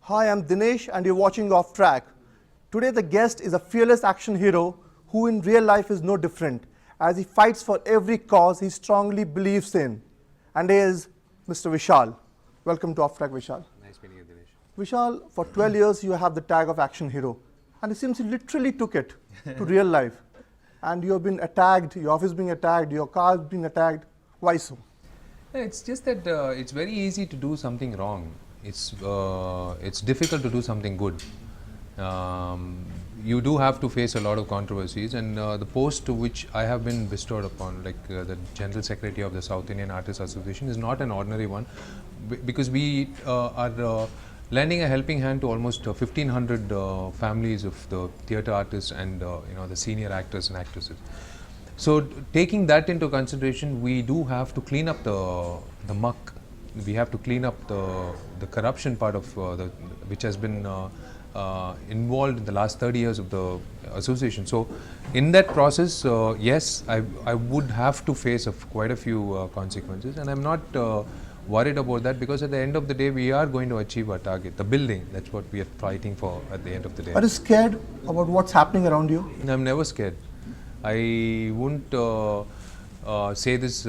Hi, I'm Dinesh and you're watching Off Track. Today the guest is a fearless action hero who in real life is no different as he fights for every cause he strongly believes in. And he is Mr. Vishal. Welcome to Off Track, Vishal. Nice meeting you, Dinesh. Vishal, for 12 years you have the tag of action hero. And it seems you literally took it to real life. And you have been attacked, your office being attacked, your car being attacked. Why so? It's just that it's very easy to do something wrong. It's difficult to do something good. You do have to face a lot of controversies, and the post to which I have been bestowed upon, like the General Secretary of the South Indian Artists Association, is not an ordinary one, because we are lending a helping hand to almost 1,500 families of the theatre artists and the senior actors and actresses. So taking that into consideration, we do have to clean up the muck. We have to clean up the corruption part of which has been involved in the last 30 years of the association. So in that process, yes, I would have to face quite a few consequences, and I'm not worried about that, because at the end of the day we are going to achieve our target, the building. That's what we are fighting for at the end of the day. Are you scared about what's happening around you? I'm never scared. I wouldn't say this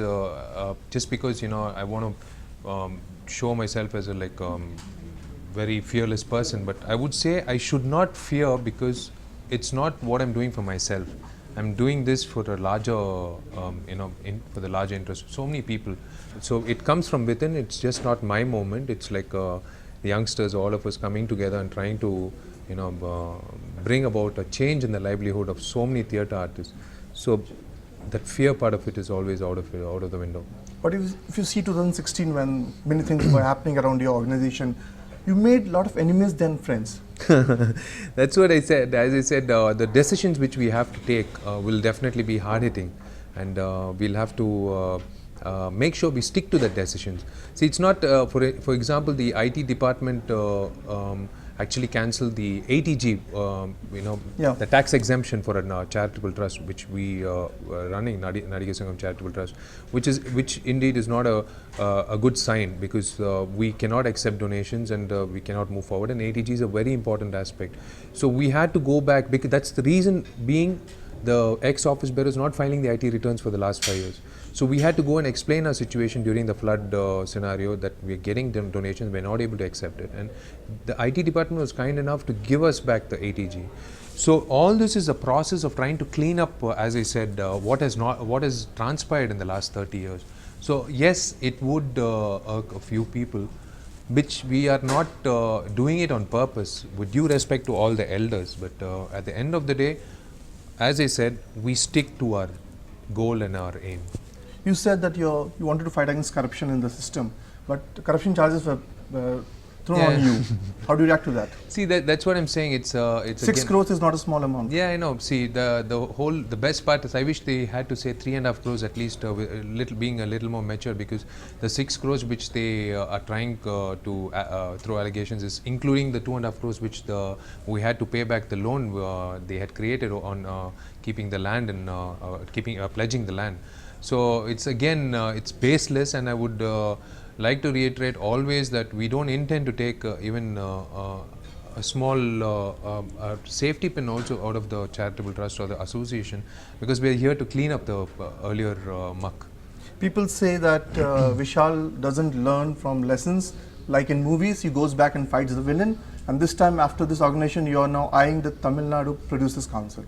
just because I want to show myself as a very fearless person, but I would say I should not fear, because it's not what I'm doing for myself. I'm doing this for a larger, for the larger interest of so many people. So it comes from within. It's just not my moment. It's like the youngsters, all of us coming together and trying to bring about a change in the livelihood of so many theatre artists. So that fear part of it is always out of the window. But if you see 2016, when many things were happening around your organization, you made a lot of enemies than friends. That's what I said. As I said, the decisions which we have to take will definitely be hard-hitting, and we'll have to make sure we stick to the decisions. See, it's not, for example, the IT department actually cancelled the ATG, the tax exemption for a charitable trust which we were running, Nadu Charitable Trust, which indeed is not a good sign, because we cannot accept donations and we cannot move forward, and ATG is a very important aspect. So we had to go back, because that's the reason being the ex-office bearers not filing the IT returns for the last 5 years. So we had to go and explain our situation during the flood scenario, that we are getting donations, we are not able to accept it, and the IT department was kind enough to give us back the ATG. So all this is a process of trying to clean up, as I said, what has transpired in the last 30 years. So yes, it would irk a few people, which we are not doing it on purpose, with due respect to all the elders, but at the end of the day, as I said, we stick to our goal and our aim. You said that you wanted to fight against corruption in the system, but corruption charges were thrown on you. How do you react to that? See, that's what I'm saying. It's 6 crores is not a small amount. Yeah, I know. See, the best part is, I wish they had to say 3.5 crores at least, being a little more mature, because the 6 crores which they are trying to throw allegations is including the 2.5 crores which we had to pay back the loan they had created on keeping the land and pledging the land. So it's again, it's baseless, and I would like to reiterate always that we don't intend to take even a small safety pin also out of the charitable trust or the association, because we are here to clean up the earlier muck. People say that Vishal doesn't learn from lessons. Like in movies, he goes back and fights the villain, and this time after this organization, you are now eyeing the Tamil Nadu Producers Council.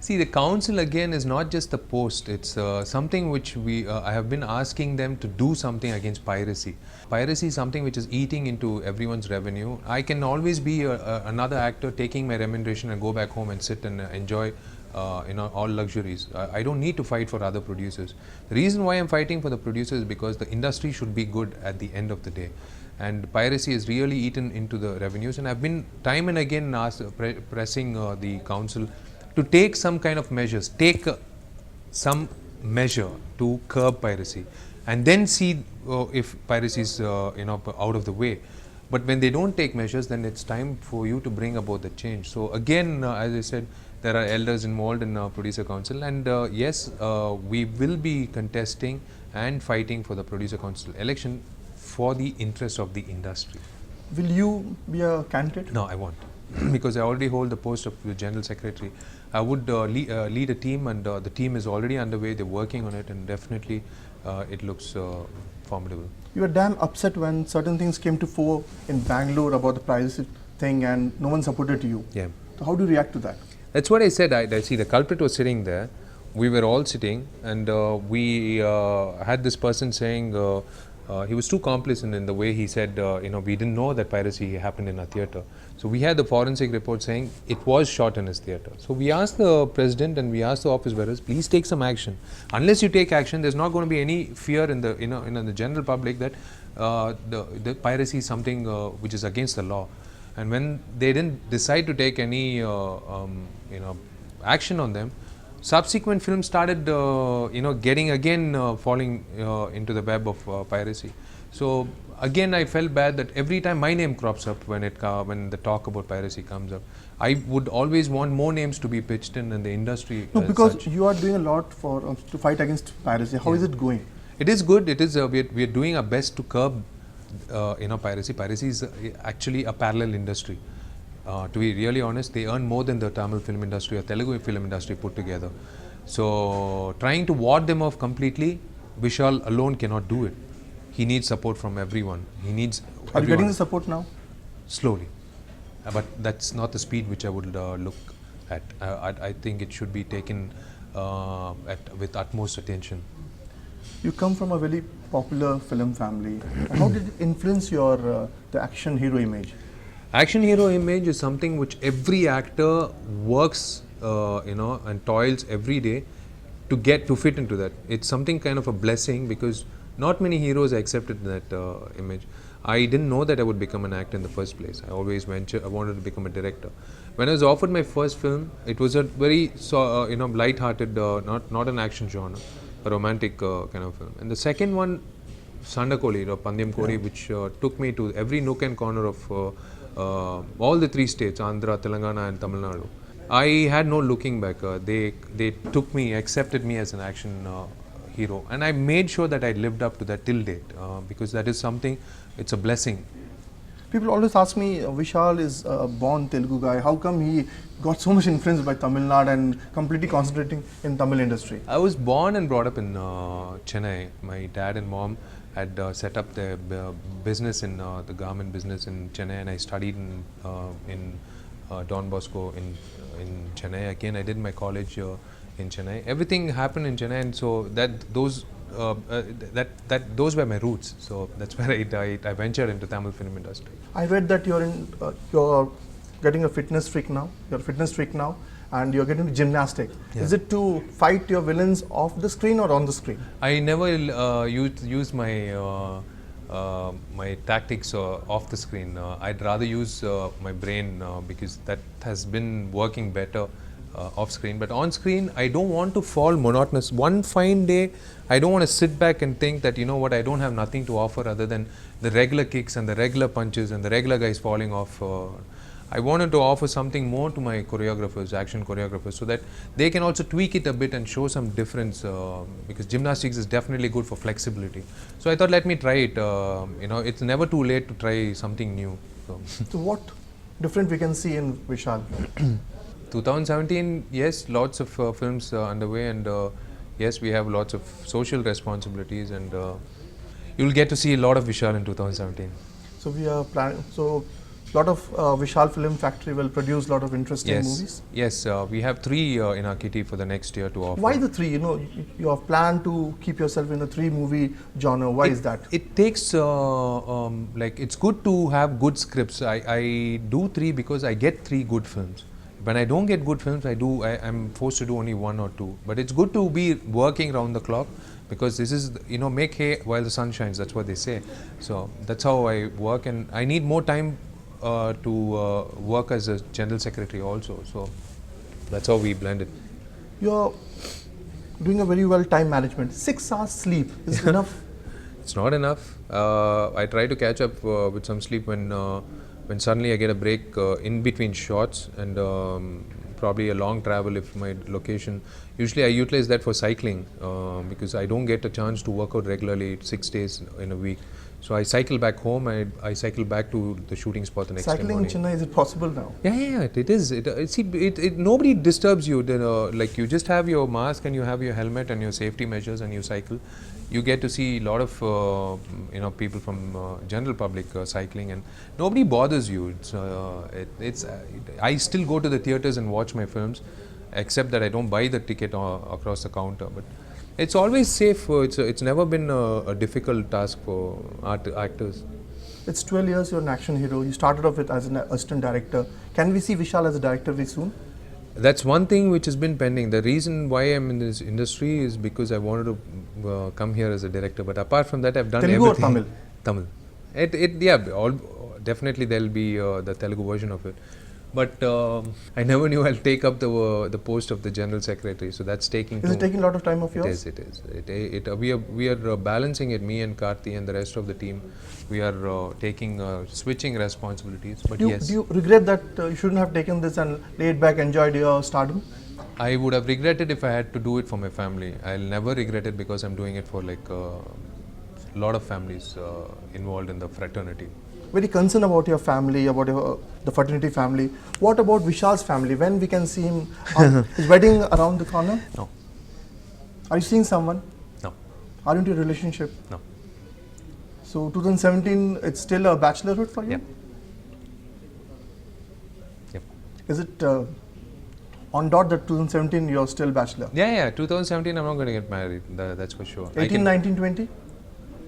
See, the council again is not just the post. It's something which I have been asking them to do something against piracy. Piracy is something which is eating into everyone's revenue. I can always be another actor taking my remuneration and go back home and sit and enjoy all luxuries. I don't need to fight for other producers. The reason why I'm fighting for the producers is because the industry should be good at the end of the day. And piracy has really eaten into the revenues, and I've been time and again pressing the council to take some kind of measures, some measure to curb piracy, and then see if piracy is out of the way. But when they don't take measures, then it's time for you to bring about the change. So again, as I said, there are elders involved in producer council, and yes, we will be contesting and fighting for the producer council election for the interest of the industry. Will you be a candidate? No, I won't. Because I already hold the post of the General Secretary. I would lead a team, and the team is already underway. They're working on it, and definitely it looks formidable. You were damn upset when certain things came to fore in Bangalore about the privacy thing and no one supported you. Yeah. So how do you react to that? That's what I said. I see the culprit was sitting there. We were all sitting, and we had this person saying he was too complacent in the way he said, we didn't know that piracy happened in a theatre. So we had the forensic report saying it was shot in his theatre. So we asked the president and we asked the office bearers, please take some action. Unless you take action, there's not going to be any fear in the in the general public that the piracy is something which is against the law. And when they didn't decide to take any action on them, subsequent films started getting again falling into the web of piracy. So again I felt bad that every time my name crops up when the talk about piracy comes up, I would always want more names to be pitched in the industry. No, because you are doing a lot for to fight against piracy. How is it going? It is good. It is we are doing our best to curb piracy. Piracy is actually a parallel industry. To be really honest, they earn more than the Tamil film industry or Telugu film industry put together. So trying to ward them off completely, Vishal alone cannot do it. He needs support from everyone. He needs. Are you getting the support now? Slowly, but that's not the speed which I would look at. I think it should be taken with utmost attention. You come from a very popular film family. How did it influence your the action hero image? Action hero image is something which every actor works, and toils every day to fit into that. It's something kind of a blessing because not many heroes accepted that image. I didn't know that I would become an actor in the first place. I always I wanted to become a director. When I was offered my first film, it was a very light-hearted, not an action genre, a romantic kind of film. And the second one, Sandakoli, Pandyam Kori, which took me to every nook and corner of all the three states, Andhra, Telangana and Tamil Nadu. I had no looking back. They took me, accepted me as an action hero, and I made sure that I lived up to that till date because that is something, it's a blessing. People always ask me, Vishal is a born Telugu guy. How come he got so much influence by Tamil Nadu and completely concentrating in Tamil industry? I was born and brought up in Chennai. My dad and mom had set up their business in the garment business in Chennai, and I studied in Don Bosco in Chennai. Again, I did my college in Chennai. Everything happened in Chennai, and so those were my roots. So that's where I ventured into Tamil film industry. I read that you're getting a fitness freak now. You're a fitness freak now, and you're getting into gymnastics. Yeah. Is it to fight your villains off the screen or on the screen? I never use my my tactics off the screen. I'd rather use my brain because that has been working better off screen. But on screen, I don't want to fall monotonous. One fine day, I don't want to sit back and think that, you know what, I don't have nothing to offer other than the regular kicks and the regular punches and the regular guys falling off. I wanted to offer something more to my choreographers, action choreographers, so that they can also tweak it a bit and show some difference because gymnastics is definitely good for flexibility. So I thought, let me try it. It's never too late to try something new. So what different we can see in Vishal? 2017, yes, lots of films underway, and yes, we have lots of social responsibilities, and you'll get to see a lot of Vishal in 2017. So we are planning. So lot of Vishal Film Factory will produce lot of interesting movies. Yes, we have 3 in our kitty for the next year to offer. Why the 3? You have planned to keep yourself in the 3 movie genre. Why is that? It takes it's good to have good scripts. I do 3 because I get 3 good films. When I don't get good films, I'm forced to do only 1 or 2. But it's good to be working round the clock because this is, make hay while the sun shines. That's what they say. So that's how I work, and I need more time to work as a general secretary also. So that's how we blend it. You're doing a very well time management. 6 hours sleep is enough? It's not enough. I try to catch up with some sleep when suddenly I get a break in between shots, and probably a long travel if my location. Usually I utilize that for cycling because I don't get a chance to work out regularly 6 days in a week. So I cycle back home. I cycle back to the shooting spot the next day Cycling in morning. Chennai, is it possible now? Yeah, it is. Nobody disturbs you. Like you just have your mask and you have your helmet and your safety measures and you cycle. You get to see a lot of people from general public cycling, and nobody bothers you. I still go to the theaters and watch my films, except that I don't buy the ticket across the counter. But it's always safe. It's never been a difficult task for actors. It's 12 years you're an action hero. You started off with as an assistant director. Can we see Vishal as a director very soon? That's one thing which has been pending. The reason why I'm in this industry is because I wanted to come here as a director. But apart from that, I've done Telugu everything. or Tamil? Tamil. Definitely there'll be the Telugu version of it. But I never knew I'll take up the post of the general secretary. So that's taking. Is it taking a lot of time of yours? It is. We are balancing it. Me and Karthi and the rest of the team. We are switching responsibilities. But yes. Do you regret that you shouldn't have taken this and laid back, enjoyed your stardom? I would have regretted if I had to do it for my family. I'll never regret it because I'm doing it for a lot of families involved in the fraternity. Very concerned about your family, about the fraternity family. What about Vishal's family? When we can see him? His wedding around the corner? No. Are you seeing someone? No. Are you into a relationship? No. So 2017, it's still a bachelorhood for you? Yep. Yep. Is it on dot that 2017 you're still bachelor? Yeah. 2017 I'm not going to get married. That's for sure. 18, 19, 20?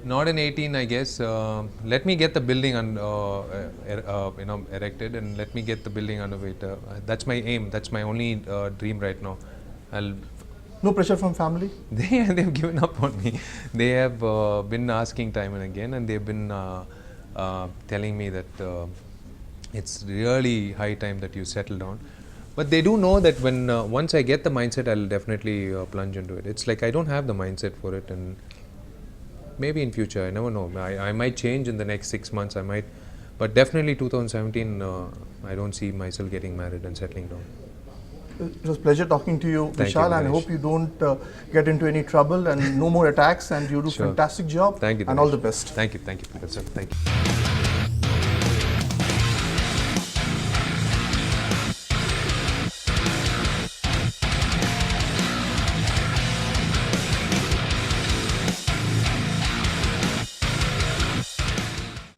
Not in 18, I guess. Let me get the building erected, and let me get the building underway. That's my aim. That's my only dream right now. No pressure from family? They've given up on me. They have been asking time and again, and they've been telling me that it's really high time that you settle down. But they do know that when once I get the mindset, I'll definitely plunge into it. It's like I don't have the mindset for it, and maybe in future, I never know. I might change in the next 6 months. I might, but definitely 2017. I don't see myself getting married and settling down. It was a pleasure talking to you, Thank Vishal, you, and I Dinesh. hope you don't get into any trouble and no more attacks, and you do Sure. fantastic job. Thank you, and Dinesh. all the best. Thank you, Peter sir. Thank you.